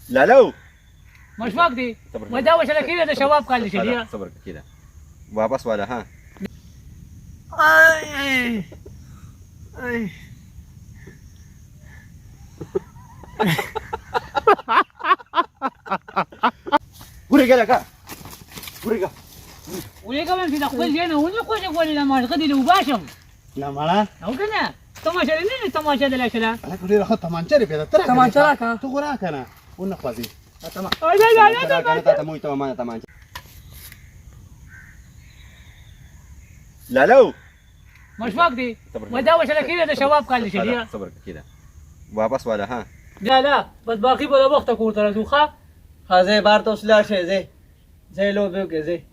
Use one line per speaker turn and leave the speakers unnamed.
لالو
مشفق دي
صبر.
وده وش كده ده شباب قال لي شديد
صبر كده واپس والا ها
اي اي
وريقا لك وريقا
وليه كمان في دخل جينا ولا خوش ولا لا ما غدي لو باشم
لا مالا
او كنا تماشى لين تماشى ده لا شلا
انا كنت اخذ تمانچه بيدا ترى
تمانچه لك
تو غراك انا ونخوازي
تمام لا لا
انا تاتا موي تمام تمام لالو
مشفق دي
صبر.
وده وش كده ده شباب قال لي شديد
صبر كده واپس والا ها
لا بس باقي بلا وقت اكون ترى دوخه
زي بارتوس لا شيء زي لو بيوك زي